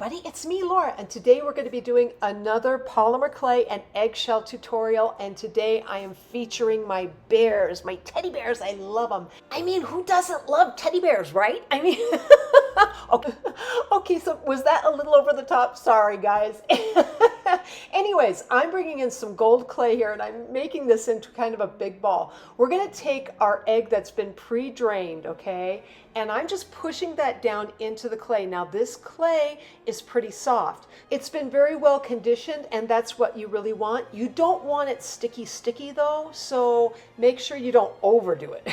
everybody, it's me, Laura, and today we're going to be doing another polymer clay and eggshell tutorial, and today I am featuring my bears, my teddy bears. I love them. I mean, who doesn't love teddy bears, right? I mean, okay, so was that a little over the top? Sorry, guys. Anyways, I'm bringing in some gold clay here, and I'm making this into kind of a big ball. We're going to take our egg that's been pre-drained, okay, and I'm just pushing that down into the clay. Now, this clay is pretty soft. It's been very well conditioned, and that's what you really want. You don't want it sticky though, so make sure you don't overdo it,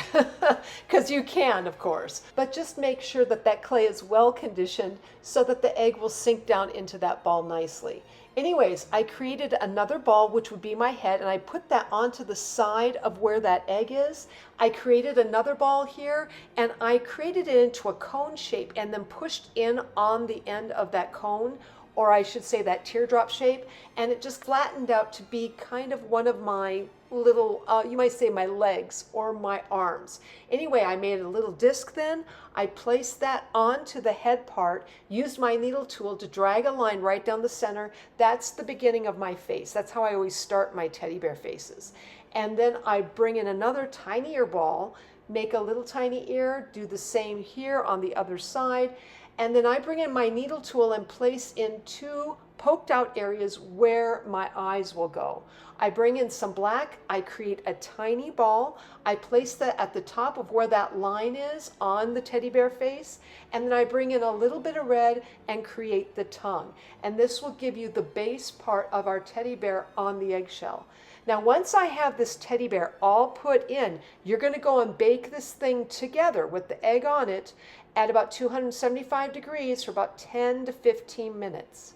because you can, of course. But just make sure that that clay is well conditioned so that the egg will sink down into that ball nicely. Anyways, I created another ball, which would be my head, and I put that onto the side of where that egg is. I created another ball here, and I created it into a cone shape and then pushed in on the end of that cone, or I should say that teardrop shape, and it just flattened out to be kind of one of my little, you might say my legs or my arms. Anyway, I made a little disc then. I placed that onto the head part, used my needle tool to drag a line right down the center. That's the beginning of my face. That's how I always start my teddy bear faces. And then I bring in another tinier ball, make a little tiny ear, do the same here on the other side. And then I bring in my needle tool and place in two poked out areas where my eyes will go. I bring in some black, I create a tiny ball, I place that at the top of where that line is on the teddy bear face, and then I bring in a little bit of red and create the tongue. And this will give you the base part of our teddy bear on the eggshell. Now, once I have this teddy bear all put in, you're going to go and bake this thing together with the egg on it at about 275 degrees for about 10 to 15 minutes.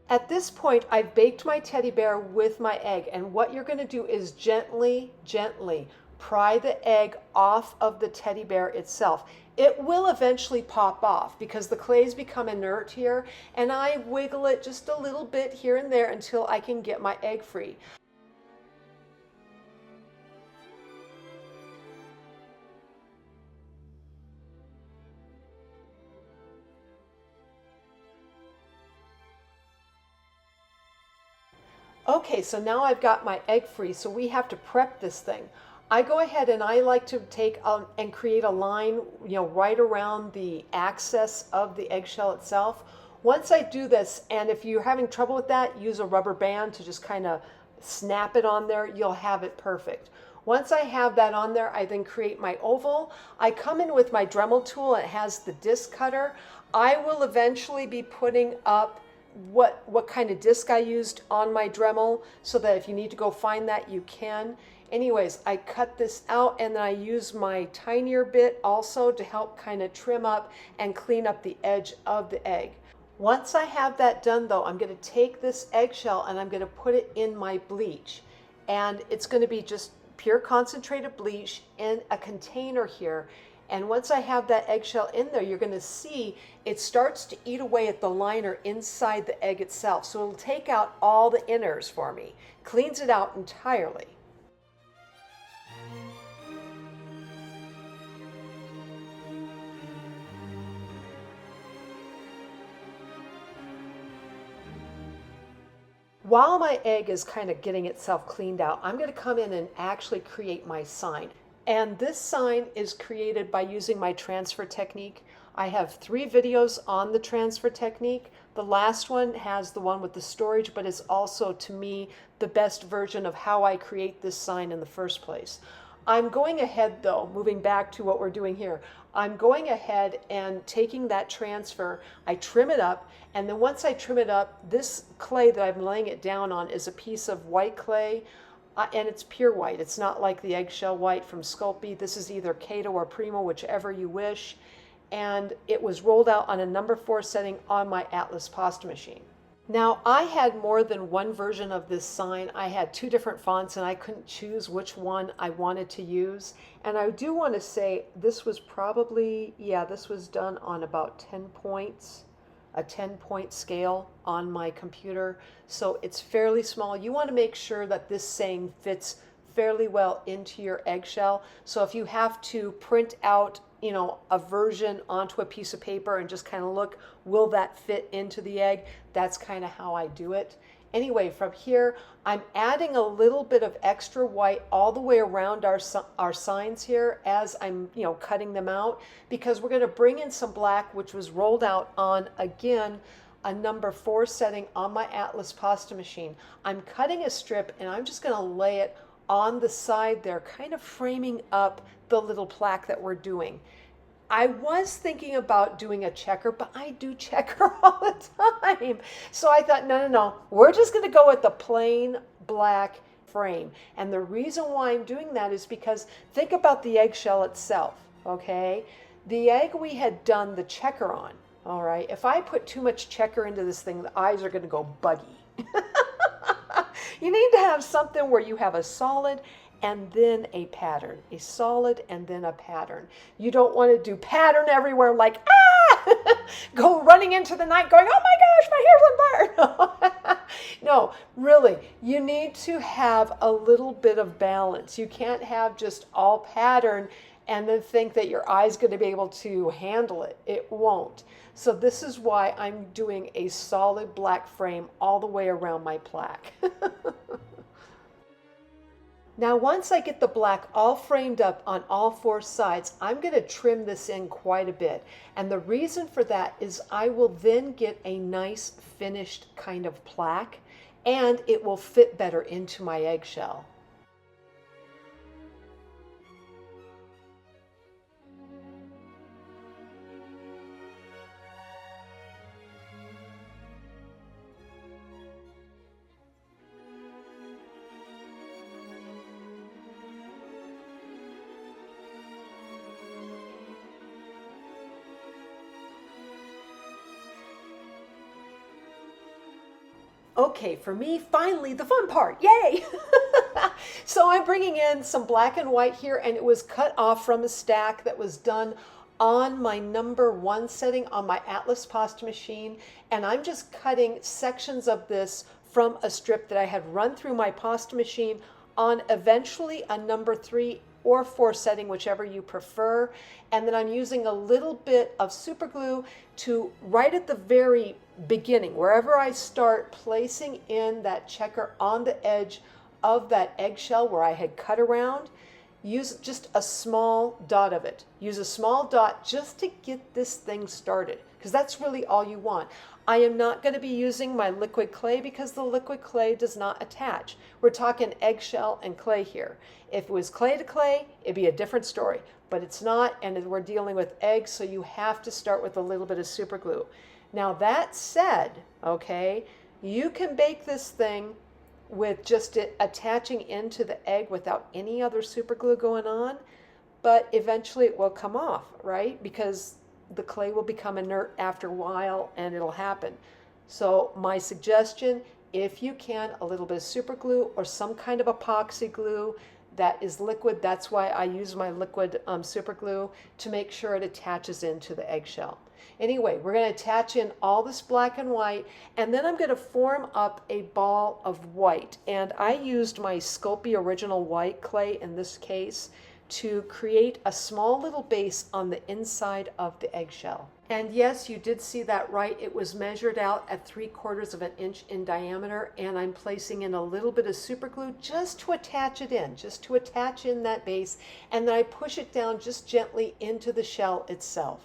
At this point, I've baked my teddy bear with my egg, and what you're going to do is gently pry the egg off of the teddy bear itself. It will eventually pop off because the clay's become inert here, and I wiggle it just a little bit here and there until I can get my egg free. Okay, so now I've got my egg free, so we have to prep this thing. I go ahead and I like to take and create a line, right around the axis of the eggshell itself. Once I do this, and if you're having trouble with that, use a rubber band to just kind of snap it on there. You'll have it perfect. Once I have that on there, I then create my oval. I come in with my Dremel tool. It has the disc cutter. I will eventually be putting up what kind of disc I used on my Dremel so that if you need to go find that, you can. Anyways, I cut this out and then I use my tinier bit also to help kind of trim up and clean up the edge of the egg. Once I have that done though, I'm going to take this eggshell and I'm going to put it in my bleach. And it's going to be just pure concentrated bleach in a container here. And once I have that eggshell in there, you're going to see it starts to eat away at the liner inside the egg itself. So it'll take out all the inners for me, cleans it out entirely. While my egg is kind of getting itself cleaned out, I'm going to come in and actually create my sign. And this sign is created by using my transfer technique. I have 3 videos on the transfer technique. The last one has the one with the storage, but it's also, to me, the best version of how I create this sign in the first place. I'm going ahead though, moving back to what we're doing here. I'm going ahead and taking that transfer, I trim it up, and then once I trim it up, this clay that I'm laying it down on is a piece of white clay. And it's pure white. It's not like the eggshell white from Sculpey. This is either Kato or Primo, whichever you wish. And it was rolled out on a number 4 setting on my Atlas pasta machine. Now, I had more than one version of this sign. I had 2 different fonts and I couldn't choose which one I wanted to use. And I do want to say this was probably, this was done on about 10 points. a 10-point scale on my computer, so it's fairly small. You want to make sure that this saying fits fairly well into your eggshell. So if you have to print out, a version onto a piece of paper and just kind of look, will that fit into the egg? That's kind of how I do it. Anyway, from here, I'm adding a little bit of extra white all the way around our signs here as I'm, cutting them out, because we're going to bring in some black, which was rolled out on, again, a number 4 setting on my Atlas pasta machine. I'm cutting a strip and I'm just going to lay it on the side there, kind of framing up the little plaque that we're doing. I was thinking about doing a checker, but I do checker all the time. So I thought, no, we're just going to go with the plain black frame. And the reason why I'm doing that is because think about the eggshell itself, okay? The egg we had done the checker on, all right? If I put too much checker into this thing, the eyes are going to go buggy. You need to have something where you have a solid and then a pattern, a solid and then a pattern. You don't want to do pattern everywhere like, go running into the night going, oh my gosh, my hair's on fire. No, really, you need to have a little bit of balance. You can't have just all pattern and then think that your eye's going to be able to handle it. It won't. So this is why I'm doing a solid black frame all the way around my plaque. Now, once I get the black all framed up on all 4 sides, I'm going to trim this in quite a bit. And the reason for that is I will then get a nice finished kind of plaque, and it will fit better into my eggshell. Okay, for me, finally, the fun part, yay! So I'm bringing in some black and white here, and it was cut off from a stack that was done on my number 1 setting on my Atlas pasta machine, and I'm just cutting sections of this from a strip that I had run through my pasta machine on eventually a number 3 or 4 setting, whichever you prefer. And then I'm using a little bit of super glue to, right at the very beginning, wherever I start, placing in that checker on the edge of that eggshell where I had cut around. Use just a small dot of it. Use a small dot just to get this thing started, because that's really all you want. I am not going to be using my liquid clay because the liquid clay does not attach. We're talking eggshell and clay here. If it was clay to clay, it'd be a different story, but it's not, and we're dealing with eggs, so you have to start with a little bit of super glue. Now that said, okay, you can bake this thing with just it attaching into the egg without any other super glue going on, but eventually it will come off, right? Because the clay will become inert after a while and it'll happen. So my suggestion, if you can, a little bit of super glue or some kind of epoxy glue that is liquid. That's why I use my liquid super glue to make sure it attaches into the eggshell. Anyway, we're going to attach in all this black and white, and then I'm going to form up a ball of white. And I used my Sculpey Original White clay in this case to create a small little base on the inside of the eggshell. And yes, you did see that right. It was measured out at 3/4 of an inch in diameter, and I'm placing in a little bit of super glue just to attach it in, just to attach in that base, and then I push it down just gently into the shell itself.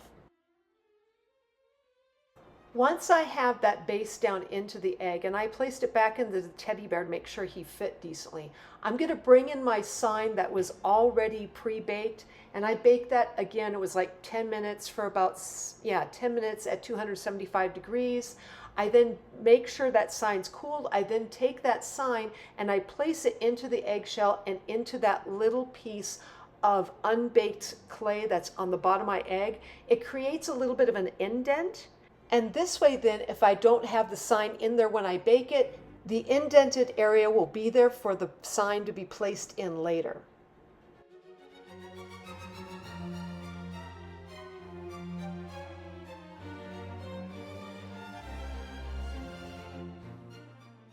Once I have that base down into the egg, and I placed it back into the teddy bear to make sure he fit decently, I'm going to bring in my sign that was already pre-baked, and I baked that, again, it was like 10 minutes for about, 10 minutes at 275 degrees. I then make sure that sign's cooled. I then take that sign and I place it into the eggshell and into that little piece of unbaked clay that's on the bottom of my egg. It creates a little bit of an indent. And this way then, if I don't have the sign in there when I bake it, the indented area will be there for the sign to be placed in later.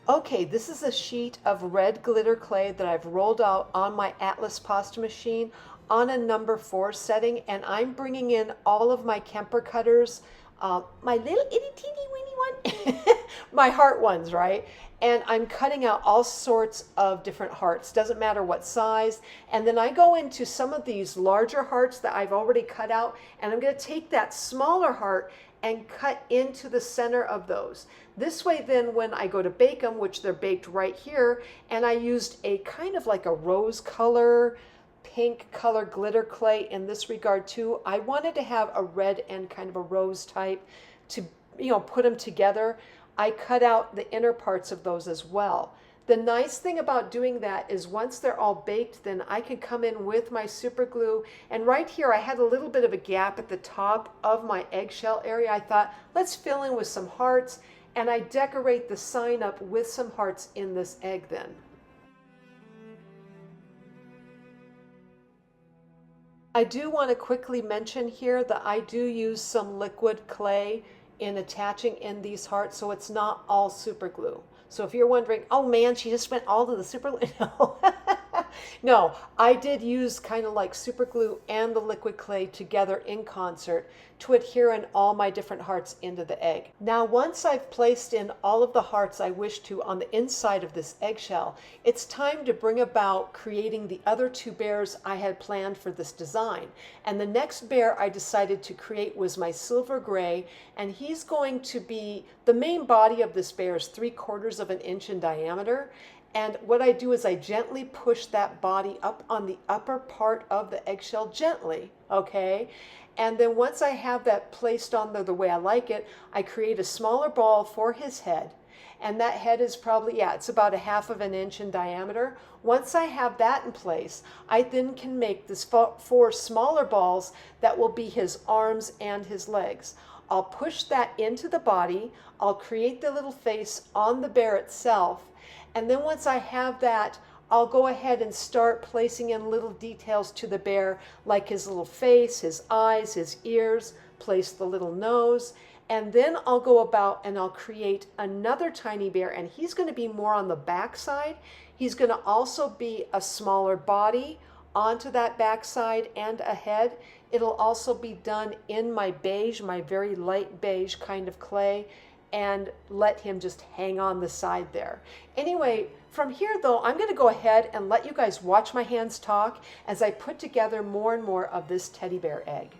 Okay, this is a sheet of red glitter clay that I've rolled out on my Atlas pasta machine on a number 4 setting, and I'm bringing in all of my Kemper cutters, my little itty teeny weeny one, my heart ones, right? And I'm cutting out all sorts of different hearts, doesn't matter what size. And then I go into some of these larger hearts that I've already cut out, and I'm going to take that smaller heart and cut into the center of those. This way then when I go to bake them, which they're baked right here, and I used a kind of like a rose color, pink color glitter clay in this regard too. I wanted to have a red and kind of a rose type to, put them together. I cut out the inner parts of those as well. The nice thing about doing that is once they're all baked, then I can come in with my super glue. And right here, I had a little bit of a gap at the top of my eggshell area. I thought, let's fill in with some hearts. And I decorate the sign up with some hearts in this egg then. I do want to quickly mention here that I do use some liquid clay in attaching in these hearts, so it's not all super glue. So if you're wondering, oh man, she just went all to the super glue. No. No, I did use kind of like super glue and the liquid clay together in concert to adhere in all my different hearts into the egg. Now, once I've placed in all of the hearts I wish to on the inside of this eggshell, it's time to bring about creating the other 2 bears I had planned for this design. And the next bear I decided to create was my silver gray, and he's going to be, the main body of this bear is 3/4 of an inch in diameter. And what I do is I gently push that body up on the upper part of the eggshell, gently, okay? And then once I have that placed on there the way I like it, I create a smaller ball for his head. And that head is probably, yeah, it's about 1/2 of an inch in diameter. Once I have that in place, I then can make this 4 smaller balls that will be his arms and his legs. I'll push that into the body. I'll create the little face on the bear itself. And then once I have that, I'll go ahead and start placing in little details to the bear, like his little face, his eyes, his ears, place the little nose. And then I'll go about and I'll create another tiny bear, and he's going to be more on the back side. He's going to also be a smaller body onto that back side and a head. It'll also be done in my beige, my very light beige kind of clay, and let him just hang on the side there. Anyway, from here though, I'm going to go ahead and let you guys watch my hands talk as I put together more and more of this teddy bear egg.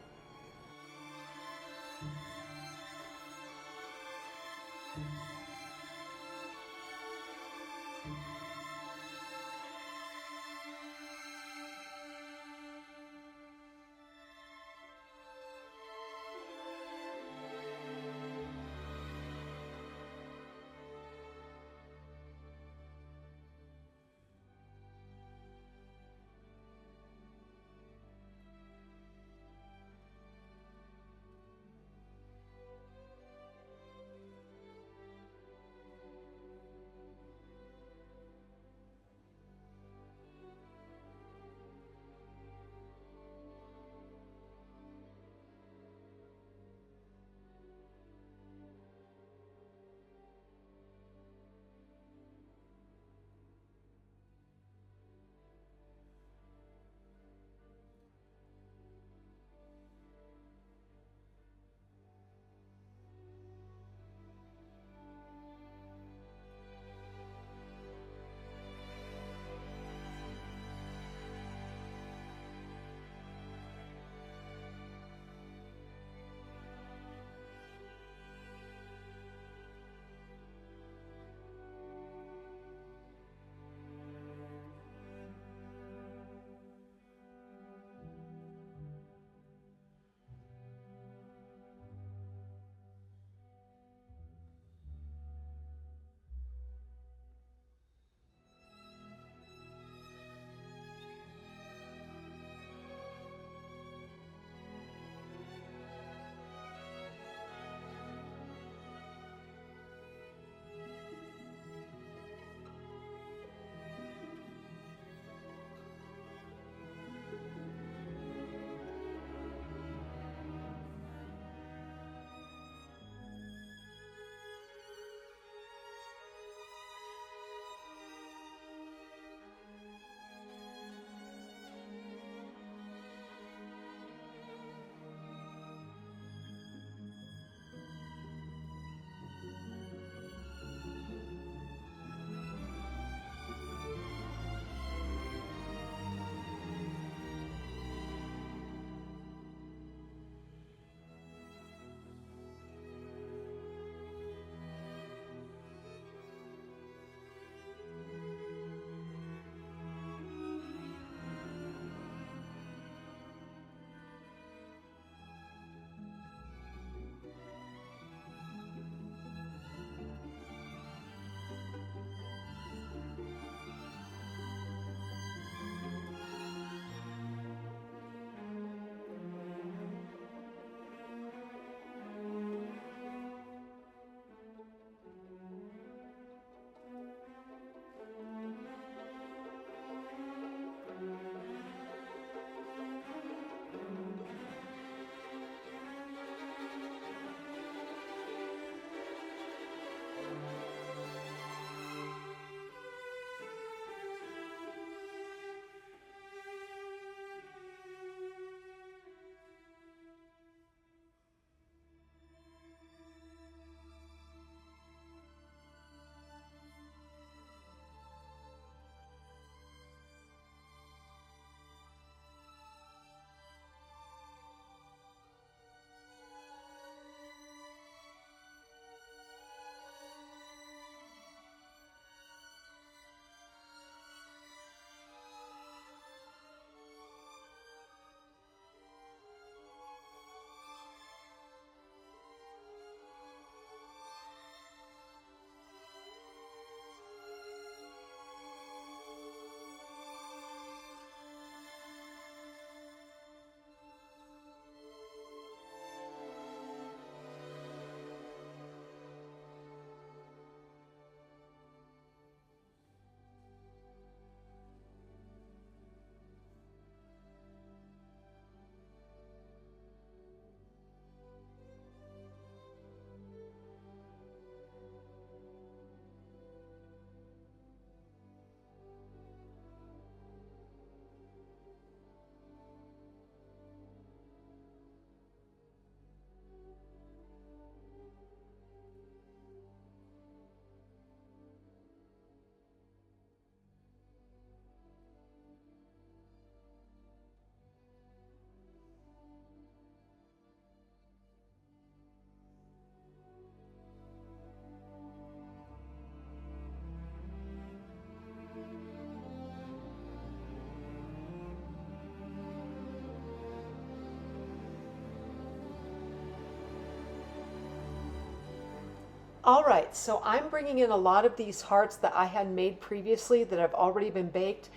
All right, so I'm bringing in a lot of these hearts that I had made previously that have already been baked,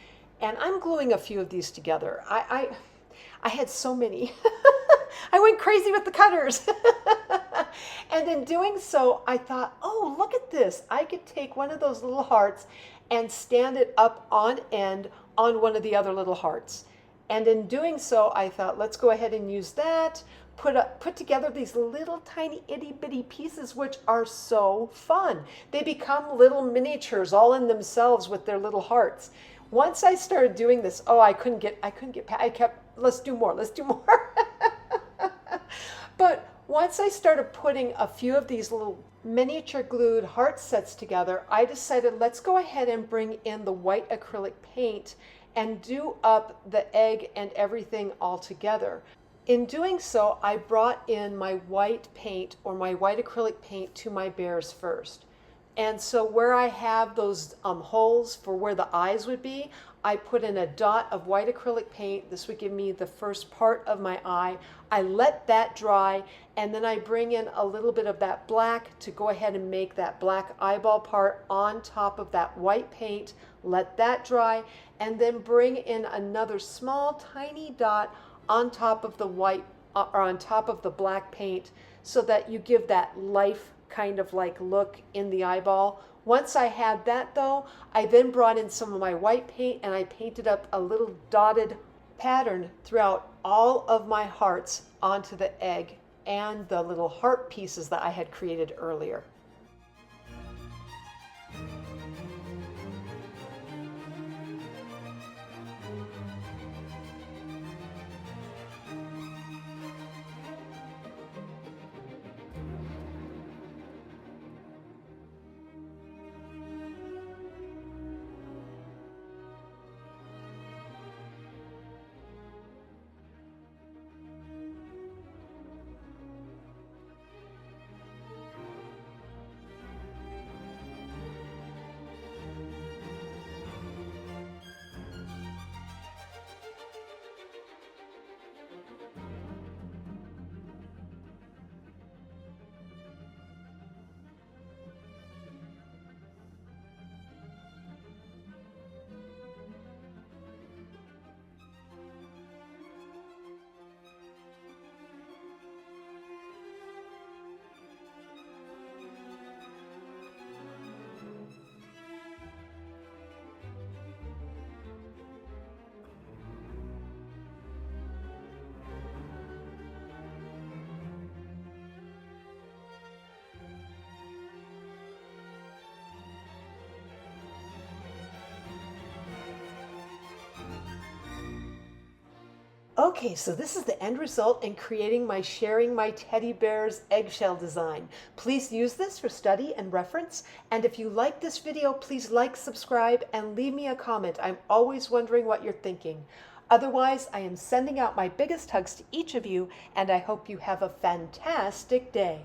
and I'm gluing a few of these together. I had so many. I went crazy with the cutters. And in doing so, I thought, oh, look at this. I could take one of those little hearts and stand it up on end on one of the other little hearts. And in doing so, I thought, let's go ahead and use that, put together these little tiny itty bitty pieces, which are so fun. They become little miniatures all in themselves with their little hearts. Once I started doing this, oh, I couldn't get, I kept, let's do more, let's do more. But once I started putting a few of these little miniature glued heart sets together, I decided let's go ahead and bring in the white acrylic paint and do up the egg and everything all together. In doing so, I brought in my white paint or my white acrylic paint to my bears first. And so where I have those holes for where the eyes would be, I put in a dot of white acrylic paint. This would give me the first part of my eye. I let that dry, and then I bring in a little bit of that black to go ahead and make that black eyeball part on top of that white paint. Let that dry, and then bring in another small tiny dot on top of the white or on top of the black paint so that you give that life kind of like look in the eyeball. Once I had that though, I then brought in some of my white paint and I painted up a little dotted pattern throughout all of my hearts onto the egg and the little heart pieces that I had created earlier. Okay, so this is the end result in creating my Sharing My Teddy Bears eggshell design. Please use this for study and reference. And if you like this video, please like, subscribe, and leave me a comment. I'm always wondering what you're thinking. Otherwise, I am sending out my biggest hugs to each of you, and I hope you have a fantastic day.